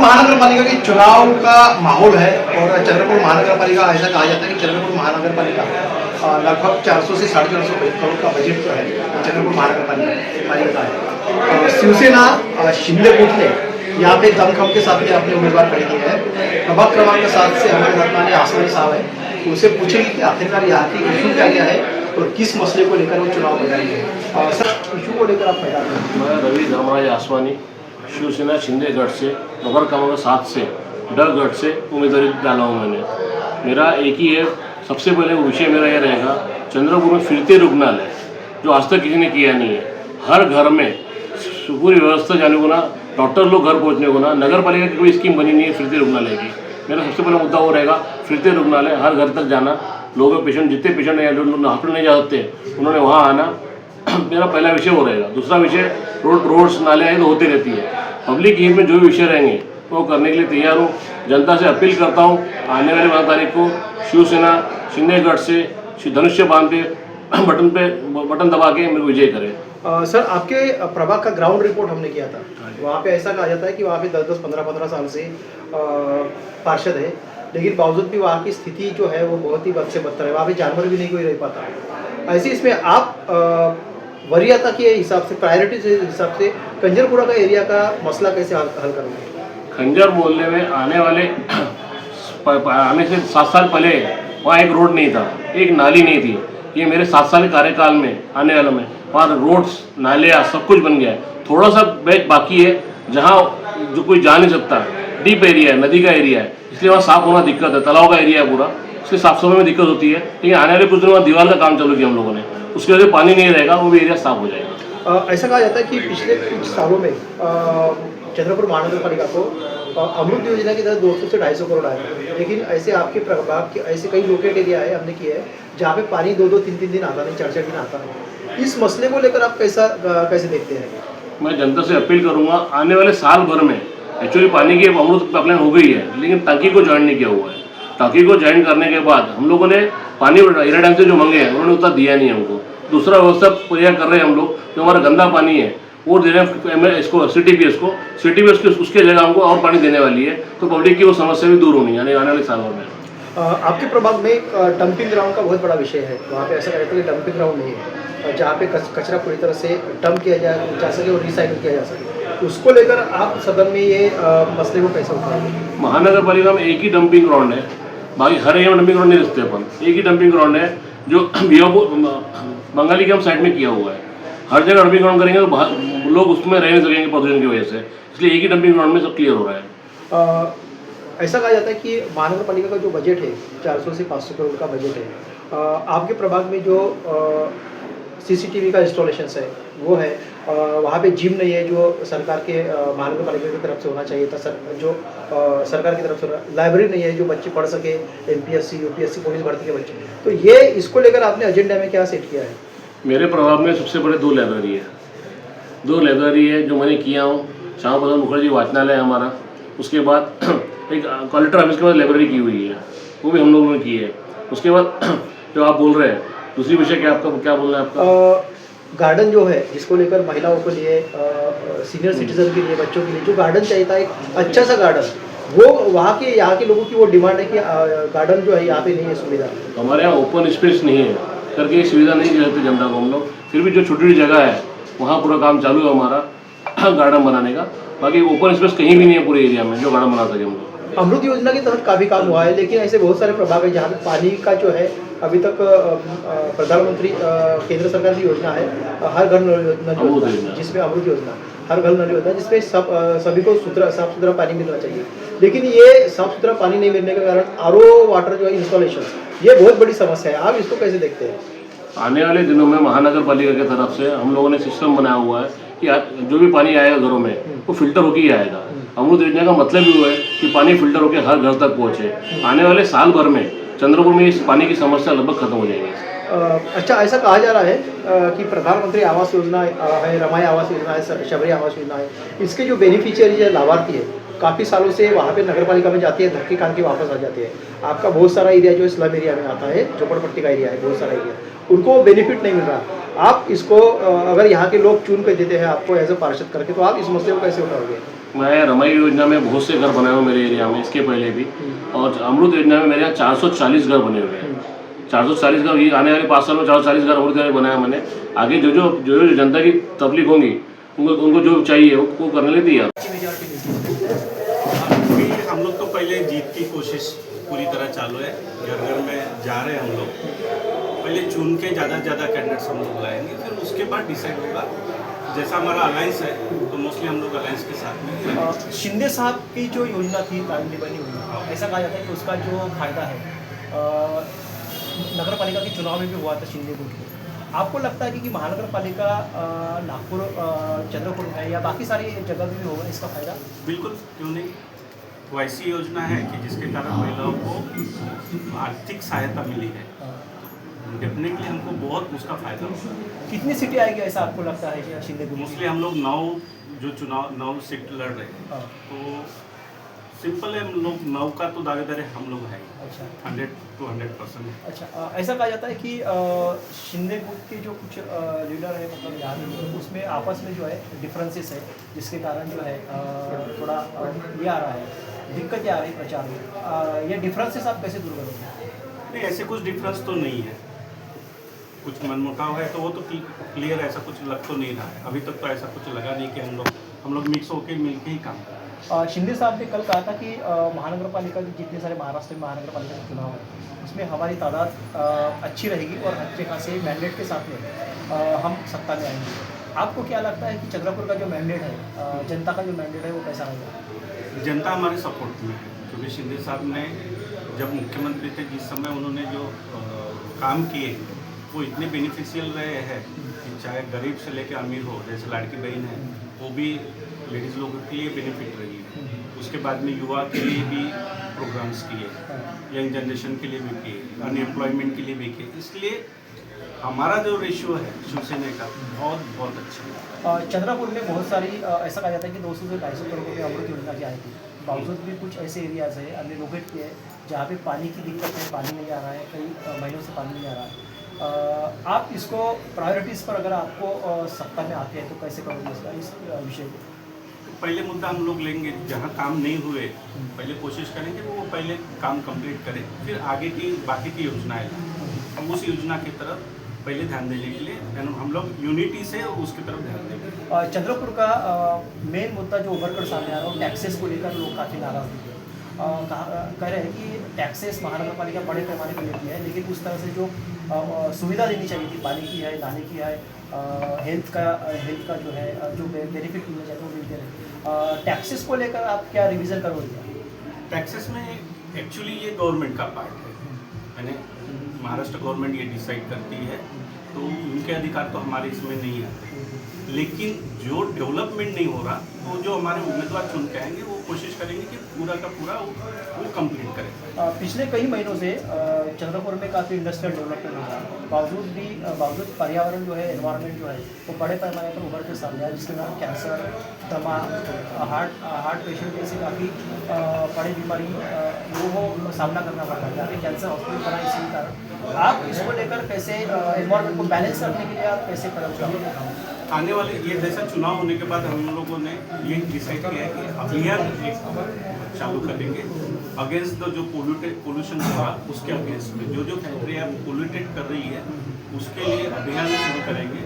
महानगर पालिका के चुनाव का माहौल है और चंद्रपुर महानगर पालिका ऐसा कहा जाता है कि चंद्रपुर महानगर पालिका लगभग 400 से 450 करोड़ का बजट जो है चंद्रपुर महानगर पालिका का है। शिवसेना शिंदे गुट ने यहाँ पे दमखम के साथ में अपने उम्मीदवार खड़े किए हैं। प्रभाग क्रमांक 7 से हमारे रत्नानी आसवानी साहब है, उनसे पूछेंगे कि आखिरकार यहाँ की इशू क्या गया है और किस मसले को लेकर वो चुनाव मैदानी है। सर, इशू को लेकर आप मैदान में। मैं रवि धर्मराज आसवानी शिवसेना शिंदे गढ़ से प्रभाग क्रमांक 7 से डरगढ़ से उम्मीदवारी डाला हूँ मैंने। मेरा एक ही है, सबसे पहले विषय मेरा यह रहेगा चंद्रपुर में फिरते रुग्णालय जो आज तक किसी ने किया नहीं है। हर घर में पूरी व्यवस्था जाने को ना, डॉक्टर लोग घर पहुंचने को ना, नगर पालिका की कोई स्कीम बनी नहीं है फिरते रुग्णालय की। मेरा सबसे पहला मुद्दा वो रहेगा फिरते रुग्णालय, हर घर तक जाना, लोगों पेशेंट जितने पेशेंट हैं हॉस्पिटल नहीं जा सकते उन्होंने वहाँ आना। मेरा पहला विषय वो रहेगा। दूसरा विषय रोड्स नाले आए तो होती रहती है, पब्लिक हित में जो भी विषय रहेंगे वो करने के लिए तैयार हूँ। जनता से अपील करता हूँ आने वाले 12 तारीख को शिवसेना शिंदेगढ़ से धनुष्य बांध के बटन दबा के मेरे को विजय करें। सर, आपके प्रभाग का ग्राउंड रिपोर्ट हमने किया था, वहाँ पे ऐसा कहा जाता है कि वहाँ पे 10-10, 15-15 साल से पार्षद है, लेकिन बावजूद भी वहाँ की स्थिति जो है वो बहुत ही बद से बदतर है। वहाँ पे जानवर भी नहीं कोई रह पाता। ऐसे इसमें आप वरीयता के हिसाब से, प्रायोरिटी के हिसाब से खंजरपुरा का एरिया का मसला कैसे हल करेंगे? खंजर मोहल्ले में आने से 7 साल पहले वहाँ एक रोड नहीं था, एक नाली नहीं थी। ये मेरे 7 साल के कार्यकाल में आने वाले में वहाँ रोड्स नाले सब कुछ बन गया है। थोड़ा सा बैच बाकी है जहाँ जो कोई जा नहीं सकता, डीप एरिया है, नदी का एरिया है, इसलिए वहाँ साफ होना दिक्कत है, तालाब का एरिया है पूरा, इसलिए साफ सफाई में दिक्कत होती है। लेकिन आने वाले कुछ दिनों में दीवार का काम चालू किया हम लोगों ने, उसकी वजह से पानी नहीं रहेगा, वो भी एरिया साफ हो जाएगा। ऐसा कहा जाता है कि पिछले कुछ सालों में चंद्रपुर महानगर पालिका को अमृत योजना की तरह 200 से 250 करोड़ आए, लेकिन ऐसे आपके प्रभाग के ऐसे कई लोकेट एरिया है हमने किए हैं जहाँ पे पानी 2-2, 3-3 दिन आता नहीं, 4-4 दिन आता नहीं। इस मसले को लेकर आप कैसे देखते हैं? मैं जनता से अपील करूंगा आने वाले साल भर में, एक्चुअली पानी की अमृत पाइपलाइन हो गई है लेकिन टांकी को ज्वाइन नहीं किया हुआ है। टांकी को ज्वाइन करने के बाद हम लोगों ने पानी इरा डैम से जो मांगे हैं उन्होंने उतना दिया नहीं हमको। दूसरा व्यवस्था तैयार कर रहे हैं हम लोग, जो हमारा गंदा पानी है वो दे रहे हैं इसको सीटीपीएस को, उसके जगह हमको और पानी देने वाली है, तो पब्लिक की वो समस्या भी दूर होनी है आने वाले सालों में। आपके प्रभाग में डंपिंग ग्राउंड का बहुत बड़ा विषय है। वहाँ पे ऐसा कहते हैं कि डंपिंग ग्राउंड नहीं है जहाँ पे कचरा पूरी तरह से डंप किया जा सके और रिसाइकिल किया जा सके। उसको लेकर आप सदन में ये मसले को कैसे उठाएंगे? महानगर पालिका में एक ही डंपिंग ग्राउंड है, बाकी हर एरिया में डंपिंग ग्राउंड नहीं रखते अपन। एक ही डंपिंग ग्राउंड है जो बंगाली के हम साइड में किया हुआ है। हर जगह डंपिंग ग्राउंड करेंगे तो लोग उसमें रह नहीं सकेंगे प्रदूषण की वजह से, इसलिए एक ही डंपिंग ग्राउंड में सब क्लियर हो रहा है। ऐसा कहा जाता है कि महानगर पालिका का जो बजट है 400 से 500 करोड़ का बजट है। आपके प्रभाग में जो सीसीटीवी का इंस्टॉलेशन है वो है, वहाँ पे जिम नहीं है जो सरकार के महानगर पालिका की तरफ से होना चाहिए था। जो सरकार की तरफ से लाइब्रेरी नहीं है जो बच्चे पढ़ सके, एमपीएससी यूपीएससी पुलिस भर्ती के बच्चे। तो ये इसको लेकर आपने एजेंडा में क्या सेट किया है? मेरे प्रभाव में सबसे बड़े 2 लाइब्रेरी है जो मैंने किया हूँ। श्यामा प्रसाद मुखर्जी वाचनालय है हमारा, उसके बाद एक कलेक्टर ऑफिस के बाद लाइब्रेरी की हुई है, वो भी हम लोगों ने की है। उसके बाद जो आप बोल रहे हैं दूसरी विषय क्या बोलना है आपका? गार्डन जो है जिसको लेकर महिलाओं के लिए, सीनियर सिटीजन के लिए, बच्चों के लिए जो गार्डन चाहिए था, एक अच्छा सा गार्डन, वो वहाँ के लोगों की वो डिमांड है कि गार्डन जो है यहाँ पे नहीं है सुविधा। हमारे यहाँ ओपन स्पेस नहीं है करके सुविधा नहीं दे रहे जनता को हम लोग। फिर भी जो छोटी छोटी जगह है वहाँ पूरा काम चालू है हमारा गार्डन बनाने का। बाकी ओपन स्पेस कहीं भी नहीं है पूरे एरिया में जो गार्डन बना सके हम लोग। अमृत योजना के तहत काफ़ी काम हुआ है, लेकिन ऐसे बहुत सारे प्रभाग है जहाँ पे पानी का जो है अभी तक प्रधानमंत्री केंद्र सरकार की योजना है हर घर नल योजना, जिसमें अमृत योजना हर घर नल योजना, जिसमें सभी को साफ सुथरा पानी मिलना चाहिए। लेकिन ये साफ सुथरा पानी नहीं मिलने के कारण आरओ वाटर जो है इंस्टॉलेशन, ये बहुत बड़ी समस्या है। आप इसको कैसे देखते हैं? आने वाले दिनों में महानगर पालिका की तरफ से हम लोगों ने सिस्टम बनाया हुआ है कि जो भी पानी आएगा घरों में वो फिल्टर होकर ही आएगा। अमृत योजना का मतलब भी वो है कि पानी फिल्टर होकर हर घर तक पहुँचे। आने वाले साल भर में चंद्रपुर में इस पानी की समस्या लगभग खत्म हो जाएगी। अच्छा, ऐसा कहा जा रहा है कि प्रधानमंत्री आवास योजना है, रमाई आवास योजना है, शबरी आवास योजना है, इसके जो बेनिफिशियरी है, लाभार्थी है, काफ़ी सालों से वहाँ पे नगर पालिका में जाती है, धक्के खान के वापस आ जाती है। आपका बहुत सारा एरिया जो स्लम एरिया में आता है, झोपड़पट्टी का एरिया है, बहुत सारा एरिया, उनको बेनिफिट नहीं मिल रहा। आप इसको अगर यहाँ के लोग चुन कर देते हैं आपको एज ए पार्षद करके, तो आप इस मसले को कैसे उठाओगे? मैं रमाई योजना में बहुत से घर बनाए हुए मेरे एरिया में, इसके पहले भी। और अमृत योजना में मेरे यहाँ 440 घर बने हुए हैं। 440 घर, ये आने वाले 5 साल में 440 घर अमृत योजना बनाया मैंने। आगे जो जनता की तकलीफ होंगी उनको जो चाहिए वो करने लिए तैयार। अभी हम लोग तो पहले जीत की कोशिश पूरी तरह चालू है, घर घर में जा रहे हैं हम लोग। पहले चुन के ज़्यादा से ज़्यादा कैंडिडेट्स हम लोग लाएंगे, फिर उसके बाद डिसाइड होगा। जैसा हमारा अलायंस है तो मोस्टली हम लोग अलायंस के साथ में ही रहेंगे। शिंदे साहब की जो योजना थी तालिम बनी हुई, ऐसा कहा जाता है कि उसका जो फायदा है नगर पालिका के चुनाव में भी हुआ था शिंदे गुट को। आपको लगता है कि महानगर पालिका नागपुर चंद्रपुर में या बाकी सारी जगह भी होगा इसका फायदा? बिल्कुल, क्यों नहीं। वो ऐसी योजना है कि जिसके कारण महिलाओं को आर्थिक सहायता मिली है, डेफिनेटली हमको बहुत उसका फायदा होगा। कितनी सीटें आएगी ऐसा आपको लगता है कि शिंदे गुट? मोस्टली हम लोग 9 सीट लड़ रहे हैं, तो सिंपल है, हम लोग 9 का तो दावेदार है हम लोग है। अच्छा, 100 to 100%। अच्छा, ऐसा कहा जाता है कि शिंदे गुट के जो कुछ लीडर है, मतलब यहाँ के, उसमें आपस में जो है डिफरेंसेस है, जिसके कारण जो है थोड़ा ये आ रहा है, दिक्कतें आ रही प्रचार में। ये डिफरेंसेस आप कैसे दूर करोगे? नहीं, ऐसे कुछ डिफरेंस तो नहीं है। कुछ मनमुटाव है तो वो तो क्लियर, ऐसा कुछ लग तो नहीं रहा है। अभी तक तो ऐसा कुछ लगा नहीं कि हम लोग मिक्स होकर मिलके ही काम कर रहे हैं। शिंदे साहब ने कल कहा था कि महानगर पालिका के जितने सारे महाराष्ट्र में महानगर पालिका के चुनाव है उसमें हमारी तादाद अच्छी रहेगी और अच्छे खासे मैंडेट के साथ में हम सत्ता में आएंगे। आपको क्या लगता है कि चंद्रपुर का जो मैंडेट है, जनता का जो मैंडेट है, वो कैसा रहेगा? जनता हमारे सपोर्ट में है, क्योंकि शिंदे साहब ने जब मुख्यमंत्री थे जिस समय उन्होंने जो काम किए वो इतने बेनिफिशियल रहे हैं कि चाहे गरीब से लेकर अमीर हो, जैसे लाड़की बहन है वो भी लेडीज़ लोगों के लिए बेनिफिट रही है। उसके बाद में युवा के लिए भी प्रोग्राम्स किए, यंग जनरेशन के लिए भी किए, अनएम्प्लॉयमेंट के लिए भी किए। इसलिए हमारा जो रेशियो है शिवसेना का बहुत अच्छा है। चंद्रपुर में बहुत सारी ऐसा कहा जाता है कि 200 से 250 करोड़ रुपये अमृत योजना की आई थी। बावजूद भी कुछ ऐसे एरियाज़ है अन्य लोकेट के जहाँ पे पानी की दिक्कत है, पानी नहीं आ रहा है, कई महीनों से पानी नहीं आ रहा है। आप इसको प्रायोरिटीज़ पर अगर आपको सत्ता में आते हैं तो कैसे करोगे इस विषय को? पहले मुद्दा हम लोग लेंगे, जहाँ काम नहीं हुए पहले कोशिश करेंगे वो पहले काम कंप्लीट करें, फिर आगे की बाकी की योजनाएं हम उस योजना की तरफ पहले ध्यान देने के लिए हम लोग यूनिटी से उसकी तरफ ध्यान देंगे। चंद्रपुर का मेन मुद्दा जो उभर कर सामने आ रहा है, टैक्सेस को लेकर लोग काफ़ी नाराज़ दिखे। कह रहे हैं कि टैक्सेस महानगर पालिका बड़े पैमाने पर लेती है, लेकिन उस तरह से जो सुविधा देनी चाहिए थी, पानी की है, नहाने की है, हेल्थ का जो है जो बेनिफिट मिलना चाहिए वो मिलते रहे। टैक्सेस को लेकर आप क्या रिवीजन करोगे? टैक्सेस में एक्चुअली ये गवर्नमेंट का पार्ट है, यानी महाराष्ट्र गवर्नमेंट ये डिसाइड करती है, तो उनके अधिकार तो हमारे इसमें नहीं आते। लेकिन जो डेवलपमेंट नहीं हो रहा तो जो हमारे उम्मीदवार चुन के आएंगे वो कोशिश करेंगे कि पूरा का पूरा वो कंप्लीट करें। पिछले कई महीनों से चंद्रपुर में काफ़ी इंडस्ट्रियल डेवलपमेंट हो रहा है, बावजूद पर्यावरण जो है, एनवायरनमेंट जो है वो बड़े पैमाने पर उभर के सामने आया, जिसके कारण कैंसर, दमा, हार्ट पेशेंट जैसी काफ़ी बड़ी बीमारी लोगों को सामना करना पड़ता है। अभी कैंसर हॉस्पिटल बना, इसी कारण आप इसको लेकर कैसे एनवायरनमेंट को बैलेंस करने के लिए आप कैसे कदम उठाओगे? आने वाले ये जैसा चुनाव होने के बाद हम लोगों ने ये डिसाइड किया है कि अभियान एक चालू करेंगे अगेंस्ट द जो पोल्यूशन हो रहा उसके अगेंस्ट में जो फैक्ट्री है पोल्यूटेड कर रही है उसके लिए अभियान शुरू करेंगे,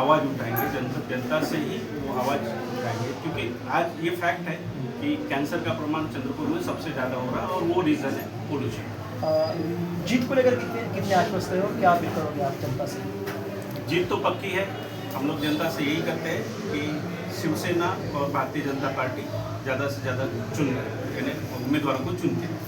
आवाज़ उठाएंगे, जनता से ही वो आवाज़ उठाएंगे। क्योंकि आज ये फैक्ट है कि कैंसर का प्रमाण चंद्रपुर में सबसे ज़्यादा हो रहा है और वो रीज़न है पोल्यूशन। जीत को लेकर कितने आश्वस्त हो, क्या अपील करोगे आप जनता से? जीत तो पक्की है। हम लोग जनता से यही करते हैं कि शिवसेना और भारतीय जनता पार्टी ज़्यादा से ज़्यादा उम्मीदवारों को चुनते हैं।